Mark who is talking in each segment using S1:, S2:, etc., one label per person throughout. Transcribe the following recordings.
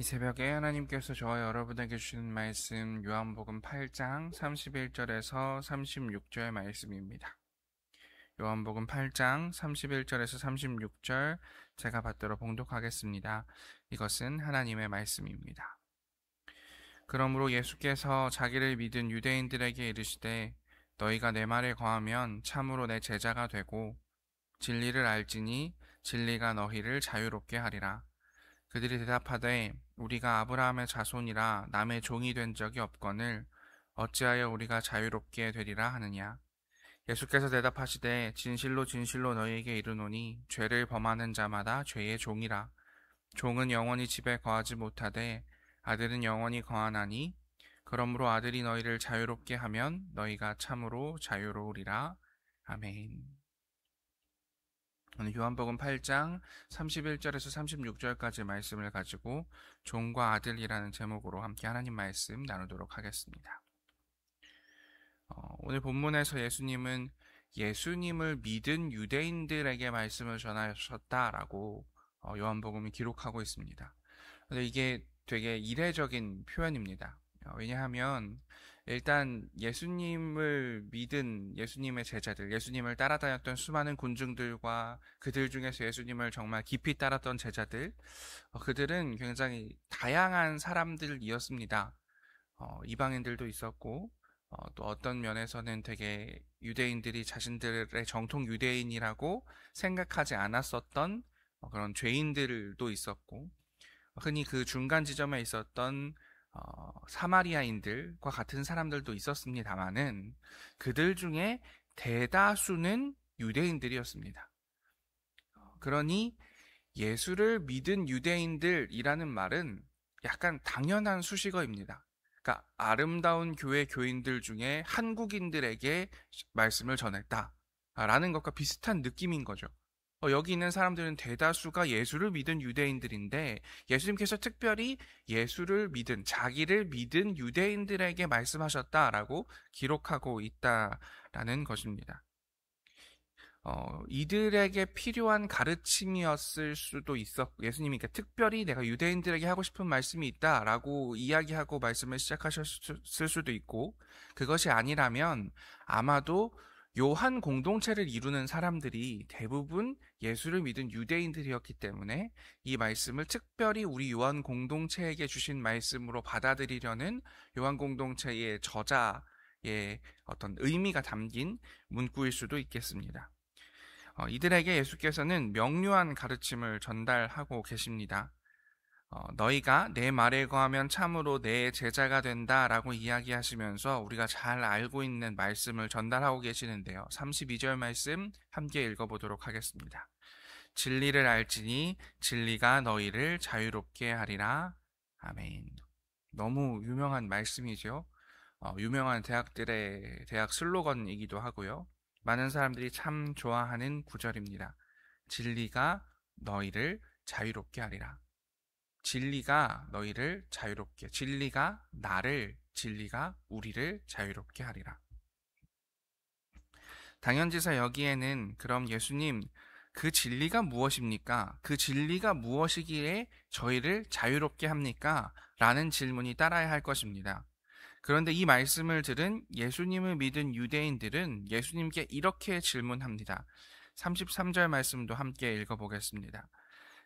S1: 이 새벽에 하나님께서 저와 여러분에게 주시는 말씀 요한복음 8장 31절에서 36절 말씀입니다. 요한복음 8장 31절에서 36절 제가 받들어 봉독하겠습니다. 이것은 하나님의 말씀입니다. 그러므로 예수께서 자기를 믿은 유대인들에게 이르시되 너희가 내 말에 거하면 참으로 내 제자가 되고 진리를 알지니 진리가 너희를 자유롭게 하리라. 그들이 대답하되 우리가 아브라함의 자손이라 남의 종이 된 적이 없거늘 어찌하여 우리가 자유롭게 되리라 하느냐. 예수께서 대답하시되 진실로 진실로 너희에게 이르노니 죄를 범하는 자마다 죄의 종이라. 종은 영원히 집에 거하지 못하되 아들은 영원히 거하나니 그러므로 아들이 너희를 자유롭게 하면 너희가 참으로 자유로우리라. 아멘. 오늘 요한복음 8장 31절에서 36절까지 말씀을 가지고 종과 아들이라는 제목으로 함께 하나님 말씀 나누도록 하겠습니다. 오늘 본문에서 예수님은 예수님을 믿은 유대인들에게 말씀을 전하셨다라고 요한복음이 기록하고 있습니다. 근데 이게 되게 이례적인 표현입니다. 왜냐하면 일단 예수님을 믿은 예수님의 제자들, 예수님을 따라다녔던 수많은 군중들과 그들 중에서 예수님을 정말 깊이 따랐던 제자들, 그들은 굉장히 다양한 사람들이었습니다. 이방인들도 있었고, 또 어떤 면에서는 되게 유대인들이 자신들의 정통 유대인이라고 생각하지 않았었던 그런 죄인들도 있었고, 흔히 그 중간 지점에 있었던 사마리아인들과 같은 사람들도 있었습니다만은 그들 중에 대다수는 유대인들이었습니다. 그러니 예수를 믿은 유대인들이라는 말은 약간 당연한 수식어입니다. 그러니까 아름다운 교회 교인들 중에 한국인들에게 말씀을 전했다라는 것과 비슷한 느낌인 거죠. 여기 있는 사람들은 대다수가 예수를 믿은 유대인들인데 예수님께서 특별히 예수를 믿은, 자기를 믿은 유대인들에게 말씀하셨다라고 기록하고 있다라는 것입니다. 이들에게 필요한 가르침이었을 수도 있었고, 예수님이 특별히 내가 유대인들에게 하고 싶은 말씀이 있다라고 이야기하고 말씀을 시작하셨을 수도 있고, 그것이 아니라면 아마도 요한 공동체를 이루는 사람들이 대부분 예수를 믿은 유대인들이었기 때문에 이 말씀을 특별히 우리 요한 공동체에게 주신 말씀으로 받아들이려는 요한 공동체의 저자의 어떤 의미가 담긴 문구일 수도 있겠습니다. 이들에게 예수께서는 명료한 가르침을 전달하고 계십니다. 너희가 내 말에 거하면 참으로 내 제자가 된다라고 이야기하시면서 우리가 잘 알고 있는 말씀을 전달하고 계시는데요. 32절 말씀 함께 읽어보도록 하겠습니다. 진리를 알지니 진리가 너희를 자유롭게 하리라. 아멘. 너무 유명한 말씀이죠. 유명한 대학들의 대학 슬로건이기도 하고요. 많은 사람들이 참 좋아하는 구절입니다. 진리가 너희를 자유롭게 하리라. 진리가 너희를 자유롭게, 진리가 나를, 진리가 우리를 자유롭게 하리라. 당연지사 여기에는 그럼 예수님, 그 진리가 무엇입니까? 그 진리가 무엇이기에 저희를 자유롭게 합니까? 라는 질문이 따라야 할 것입니다. 그런데 이 말씀을 들은 예수님을 믿은 유대인들은 예수님께 이렇게 질문합니다. 33절 말씀도 함께 읽어보겠습니다.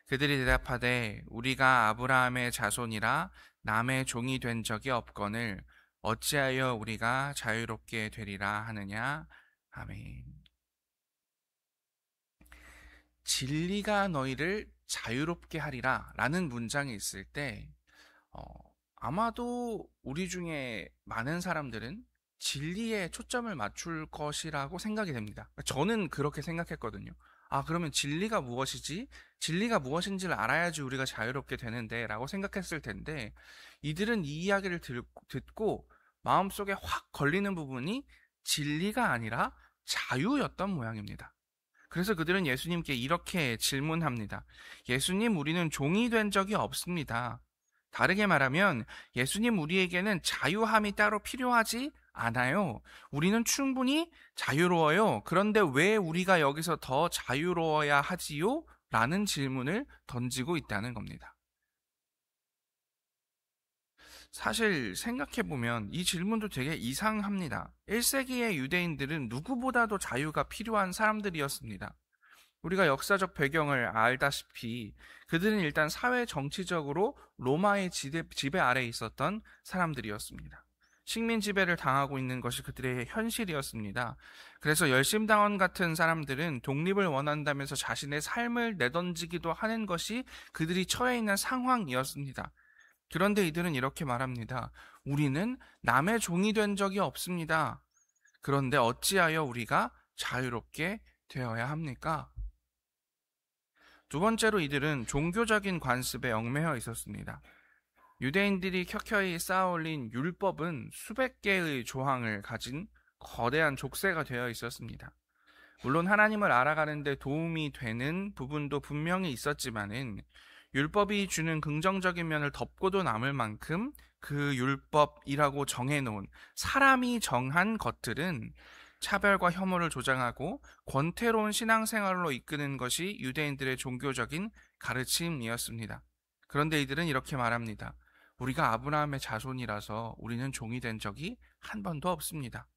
S1: 그들이 대답하되 우리가 아브라함의 자손이라 남의 종이 된 적이 없거늘 어찌하여 우리가 자유롭게 되리라 하느냐. 아멘. 진리가 너희를 자유롭게 하리라 라는 문장이 있을 때 아마도 우리 중에 많은 사람들은 진리에 초점을 맞출 것이라고 생각이 됩니다. 저는 그렇게 생각했거든요. 그러면 진리가 무엇이지? 진리가 무엇인지를 알아야지 우리가 자유롭게 되는데 라고 생각했을 텐데 이들은 이 이야기를 듣고 마음속에 확 걸리는 부분이 진리가 아니라 자유였던 모양입니다. 그래서 그들은 예수님께 이렇게 질문합니다. 예수님, 우리는 종이 된 적이 없습니다. 다르게 말하면 예수님, 우리에게는 자유함이 따로 필요하지 않아요. 우리는 충분히 자유로워요. 그런데 왜 우리가 여기서 더 자유로워야 하지요? 라는 질문을 던지고 있다는 겁니다. 사실 생각해보면 이 질문도 되게 이상합니다. 1세기의 유대인들은 누구보다도 자유가 필요한 사람들이었습니다. 우리가 역사적 배경을 알다시피 그들은 일단 사회 정치적으로 로마의 지배 아래에 있었던 사람들이었습니다. 식민 지배를 당하고 있는 것이 그들의 현실이었습니다. 그래서 열심당원 같은 사람들은 독립을 원한다면서 자신의 삶을 내던지기도 하는 것이 그들이 처해 있는 상황이었습니다. 그런데 이들은 이렇게 말합니다. 우리는 남의 종이 된 적이 없습니다. 그런데 어찌하여 우리가 자유롭게 되어야 합니까? 두 번째로 이들은 종교적인 관습에 얽매여 있었습니다. 유대인들이 켜켜이 쌓아올린 율법은 수백 개의 조항을 가진 거대한 족쇄가 되어 있었습니다. 물론 하나님을 알아가는 데 도움이 되는 부분도 분명히 있었지만은 율법이 주는 긍정적인 면을 덮고도 남을 만큼 그 율법이라고 정해놓은 사람이 정한 것들은 차별과 혐오를 조장하고 권태로운 신앙생활로 이끄는 것이 유대인들의 종교적인 가르침이었습니다. 그런데 이들은 이렇게 말합니다. 우리가 아브라함의 자손이라서 우리는 종이 된 적이 한 번도 없습니다.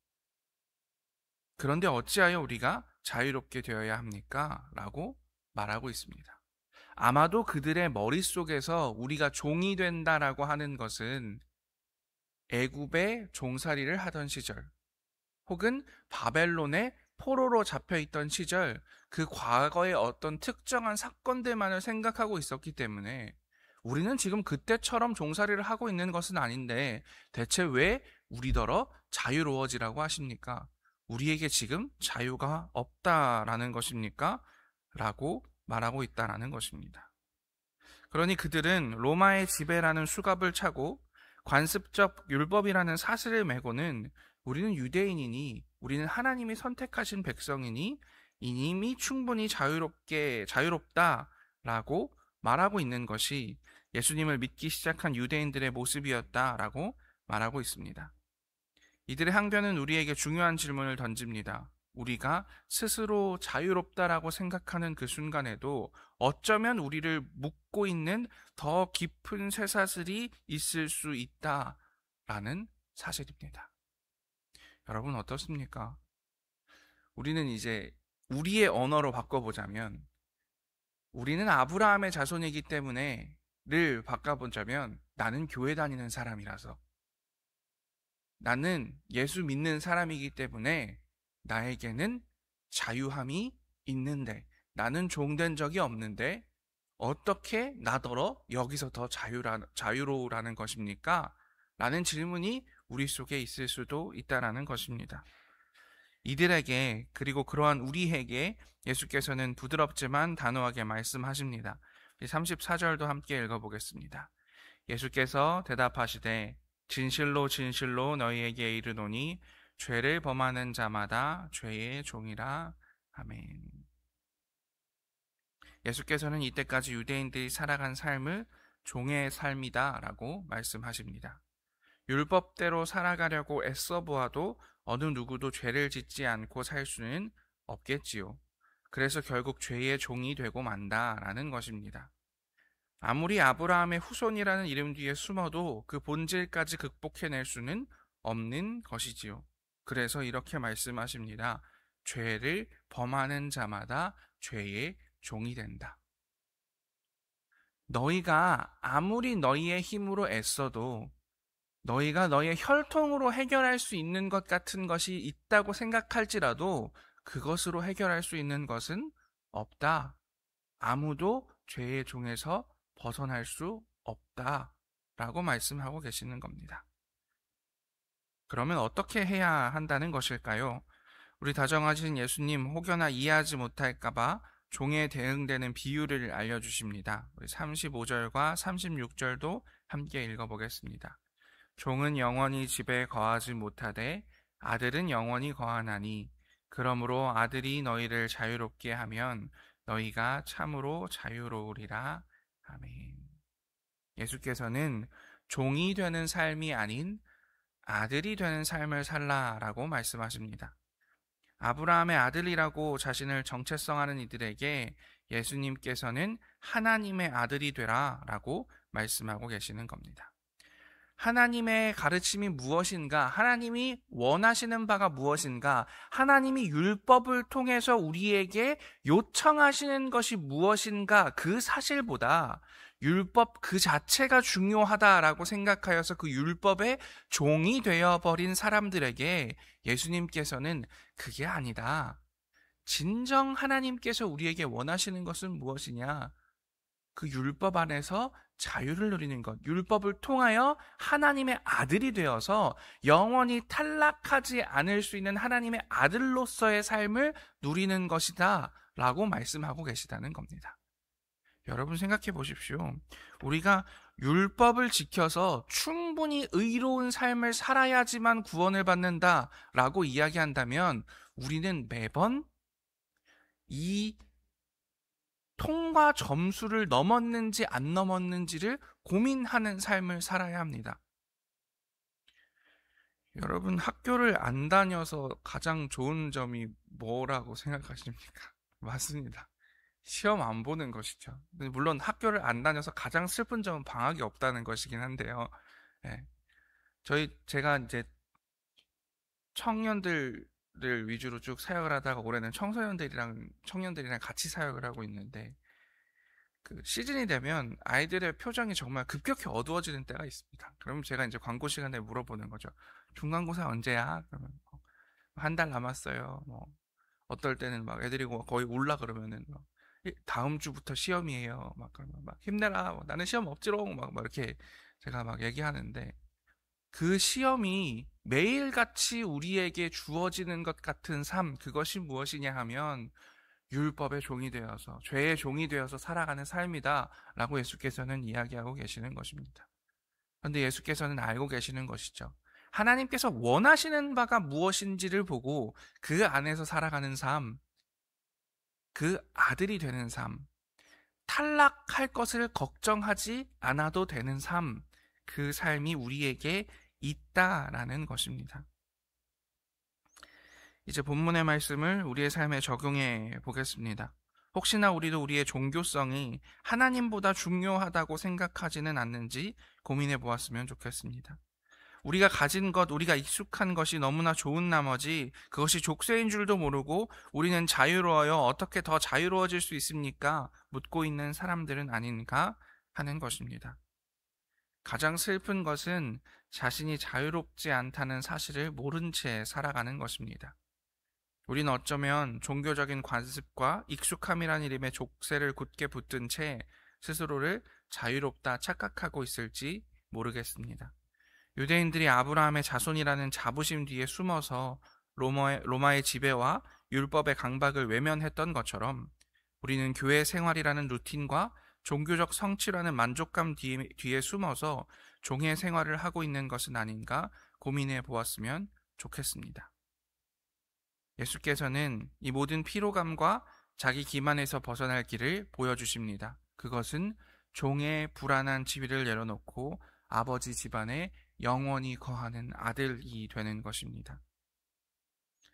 S1: 그런데 어찌하여 우리가 자유롭게 되어야 합니까? 라고 말하고 있습니다. 아마도 그들의 머릿속에서 우리가 종이 된다라고 하는 것은 애굽의 종살이를 하던 시절, 혹은 바벨론의 포로로 잡혀있던 시절, 그 과거의 어떤 특정한 사건들만을 생각하고 있었기 때문에 우리는 지금 그때처럼 종살이를 하고 있는 것은 아닌데 대체 왜 우리더러 자유로워지라고 하십니까? 우리에게 지금 자유가 없다라는 것입니까? 라고 말하고 있다라는 것입니다. 그러니 그들은 로마의 지배라는 수갑을 차고 관습적 율법이라는 사슬을 메고는 우리는 유대인이니, 우리는 하나님이 선택하신 백성이니 이미 충분히 자유롭다라고 말하고 있는 것이 예수님을 믿기 시작한 유대인들의 모습이었다라고 말하고 있습니다. 이들의 항변은 우리에게 중요한 질문을 던집니다. 우리가 스스로 자유롭다라고 생각하는 그 순간에도 어쩌면 우리를 묶고 있는 더 깊은 쇠사슬이 있을 수 있다라는 사실입니다. 여러분 어떻습니까? 우리는 이제 우리의 언어로 바꿔보자면 우리는 아브라함의 자손이기 때문에 를 바꿔보자면 나는 교회 다니는 사람이라서, 나는 예수 믿는 사람이기 때문에 나에게는 자유함이 있는데, 나는 종된 적이 없는데 어떻게 나더러 여기서 더 자유로우라는 것입니까? 라는 질문이 우리 속에 있을 수도 있다라는 것입니다. 이들에게, 그리고 그러한 우리에게 예수께서는 부드럽지만 단호하게 말씀하십니다. 34절도 함께 읽어보겠습니다. 예수께서 대답하시되 진실로 진실로 너희에게 이르노니 죄를 범하는 자마다 죄의 종이라. 아멘. 예수께서는 이때까지 유대인들이 살아간 삶을 종의 삶이다 라고 말씀하십니다. 율법대로 살아가려고 애써 보아도 어느 누구도 죄를 짓지 않고 살 수는 없겠지요. 그래서 결국 죄의 종이 되고 만다라는 것입니다. 아무리 아브라함의 후손이라는 이름 뒤에 숨어도 그 본질까지 극복해낼 수는 없는 것이지요. 그래서 이렇게 말씀하십니다. 죄를 범하는 자마다 죄의 종이 된다. 너희가 아무리 너희의 힘으로 애써도, 너희가 너희의 혈통으로 해결할 수 있는 것 같은 것이 있다고 생각할지라도 그것으로 해결할 수 있는 것은 없다. 아무도 죄의 종에서 벗어날 수 없다. 라고 말씀하고 계시는 겁니다. 그러면 어떻게 해야 한다는 것일까요? 우리 다정하신 예수님 혹여나 이해하지 못할까봐 종에 대응되는 비유를 알려주십니다. 우리 35절과 36절도 함께 읽어보겠습니다. 종은 영원히 집에 거하지 못하되 아들은 영원히 거하나니 그러므로 아들이 너희를 자유롭게 하면 너희가 참으로 자유로우리라. 아멘. 예수께서는 종이 되는 삶이 아닌 아들이 되는 삶을 살라라고 말씀하십니다. 아브라함의 아들이라고 자신을 정체성하는 이들에게 예수님께서는 하나님의 아들이 되라 라고 말씀하고 계시는 겁니다. 하나님의 가르침이 무엇인가? 하나님이 원하시는 바가 무엇인가? 하나님이 율법을 통해서 우리에게 요청하시는 것이 무엇인가? 그 사실보다 율법 그 자체가 중요하다라고 생각하여서 그 율법의 종이 되어버린 사람들에게 예수님께서는 그게 아니다. 진정 하나님께서 우리에게 원하시는 것은 무엇이냐? 그 율법 안에서 자유를 누리는 것, 율법을 통하여 하나님의 아들이 되어서 영원히 탈락하지 않을 수 있는 하나님의 아들로서의 삶을 누리는 것이다 라고 말씀하고 계시다는 겁니다. 여러분 생각해 보십시오. 우리가 율법을 지켜서 충분히 의로운 삶을 살아야지만 구원을 받는다 라고 이야기한다면 우리는 매번 이 통과 점수를 넘었는지 안 넘었는지를 고민하는 삶을 살아야 합니다. 여러분 학교를 안 다녀서 가장 좋은 점이 뭐라고 생각하십니까? 맞습니다. 시험 안 보는 것이죠. 물론 학교를 안 다녀서 가장 슬픈 점은 방학이 없다는 것이긴 한데요. 네. 제가 이제 청년들을 위주로 쭉 사역을 하다가 올해는 청년들이랑 같이 사역을 하고 있는데 그 시즌이 되면 아이들의 표정이 정말 급격히 어두워지는 때가 있습니다. 그럼 제가 이제 광고 시간에 물어보는 거죠. 중간고사 언제야? 그러면 한 달 남았어요. 뭐 어떨 때는 막 애들이 거의 울라 그러면은 다음 주부터 시험이에요. 막 그러면 막 힘내라. 나는 시험 없지롱. 막 이렇게 제가 막 얘기하는데 그 시험이 매일같이 우리에게 주어지는 것 같은 삶, 그것이 무엇이냐 하면 율법의 종이 되어서 죄의 종이 되어서 살아가는 삶이다 라고 예수께서는 이야기하고 계시는 것입니다. 그런데 예수께서는 알고 계시는 것이죠. 하나님께서 원하시는 바가 무엇인지를 보고 그 안에서 살아가는 삶, 그 아들이 되는 삶, 탈락할 것을 걱정하지 않아도 되는 삶, 그 삶이 우리에게 있다라는 것입니다. 이제 본문의 말씀을 우리의 삶에 적용해 보겠습니다. 혹시나 우리도 우리의 종교성이 하나님보다 중요하다고 생각하지는 않는지 고민해 보았으면 좋겠습니다. 우리가 가진 것, 우리가 익숙한 것이 너무나 좋은 나머지 그것이 족쇄인 줄도 모르고 우리는 자유로워요. 어떻게 더 자유로워질 수 있습니까? 묻고 있는 사람들은 아닌가 하는 것입니다. 가장 슬픈 것은 자신이 자유롭지 않다는 사실을 모른 채 살아가는 것입니다. 우리는 어쩌면 종교적인 관습과 익숙함이란 이름의 족쇄를 굳게 붙든 채 스스로를 자유롭다 착각하고 있을지 모르겠습니다. 유대인들이 아브라함의 자손이라는 자부심 뒤에 숨어서 로마의 지배와 율법의 강박을 외면했던 것처럼 우리는 교회 생활이라는 루틴과 종교적 성취라는 만족감 뒤에 숨어서 종의 생활을 하고 있는 것은 아닌가 고민해 보았으면 좋겠습니다. 예수께서는 이 모든 피로감과 자기 기만에서 벗어날 길을 보여주십니다. 그것은 종의 불안한 지위를 내려놓고 아버지 집안에 영원히 거하는 아들이 되는 것입니다.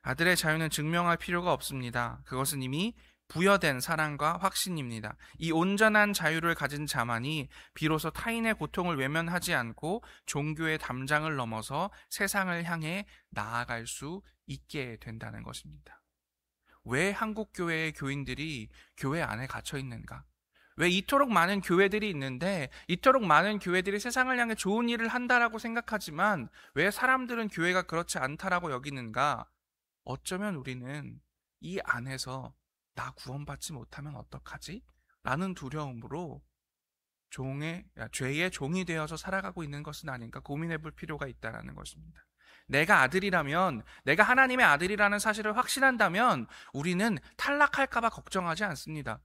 S1: 아들의 자유는 증명할 필요가 없습니다. 그것은 이미 부여된 사랑과 확신입니다. 이 온전한 자유를 가진 자만이 비로소 타인의 고통을 외면하지 않고 종교의 담장을 넘어서 세상을 향해 나아갈 수 있게 된다는 것입니다. 왜 한국 교회의 교인들이 교회 안에 갇혀 있는가? 왜 이토록 많은 교회들이 있는데 이토록 많은 교회들이 세상을 향해 좋은 일을 한다라고 생각하지만 왜 사람들은 교회가 그렇지 않다라고 여기는가? 어쩌면 우리는 이 안에서 나 구원받지 못하면 어떡하지? 라는 두려움으로 죄의 종이 되어서 살아가고 있는 것은 아닌가 고민해 볼 필요가 있다는 것입니다. 내가 아들이라면, 내가 하나님의 아들이라는 사실을 확신한다면 우리는 탈락할까 봐 걱정하지 않습니다.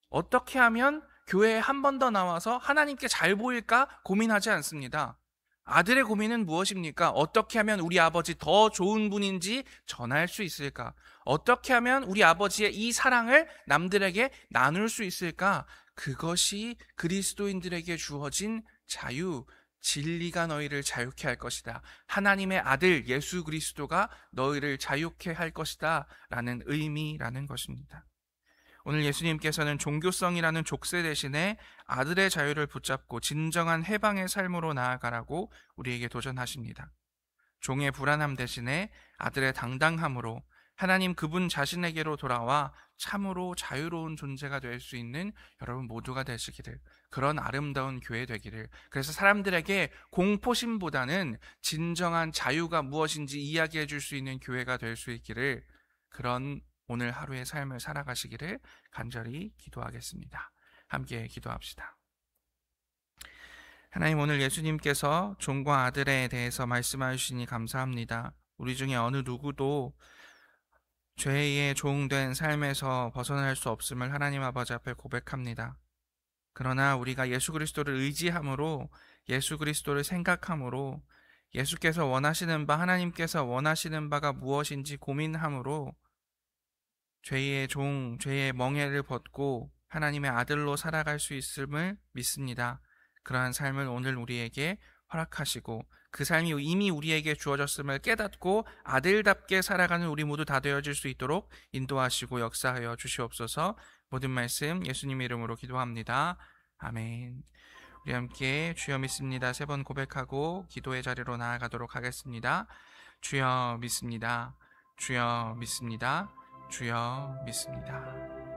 S1: 어떻게 하면 교회에 한 번 더 나와서 하나님께 잘 보일까 고민하지 않습니다. 아들의 고민은 무엇입니까? 어떻게 하면 우리 아버지 더 좋은 분인지 전할 수 있을까? 어떻게 하면 우리 아버지의 이 사랑을 남들에게 나눌 수 있을까? 그것이 그리스도인들에게 주어진 자유, 진리가 너희를 자유케 할 것이다. 하나님의 아들 예수 그리스도가 너희를 자유케 할 것이다. 라는 의미라는 것입니다. 오늘 예수님께서는 종교성이라는 족쇄 대신에 아들의 자유를 붙잡고 진정한 해방의 삶으로 나아가라고 우리에게 도전하십니다. 종의 불안함 대신에 아들의 당당함으로 하나님 그분 자신에게로 돌아와 참으로 자유로운 존재가 될 수 있는 여러분 모두가 되시기를, 그런 아름다운 교회 되기를, 그래서 사람들에게 공포심보다는 진정한 자유가 무엇인지 이야기해 줄 수 있는 교회가 될 수 있기를, 그런 오늘 하루의 삶을 살아가시기를 간절히 기도하겠습니다. 함께 기도합시다. 하나님, 오늘 예수님께서 종과 아들에 대해서 말씀해 주시니 감사합니다. 우리 중에 어느 누구도 죄의 종된 삶에서 벗어날 수 없음을 하나님 아버지 앞에 고백합니다. 그러나 우리가 예수 그리스도를 의지함으로, 예수 그리스도를 생각함으로, 예수께서 원하시는 바, 하나님께서 원하시는 바가 무엇인지 고민함으로 죄의 종, 죄의 멍에를 벗고 하나님의 아들로 살아갈 수 있음을 믿습니다. 그러한 삶을 오늘 우리에게 허락하시고 그 삶이 이미 우리에게 주어졌음을 깨닫고 아들답게 살아가는 우리 모두 다 되어질 수 있도록 인도하시고 역사하여 주시옵소서. 모든 말씀 예수님 이름으로 기도합니다. 아멘. 우리 함께 주여 믿습니다 3번 고백하고 기도의 자리로 나아가도록 하겠습니다. 주여 믿습니다. 주여 믿습니다. 주여 믿습니다.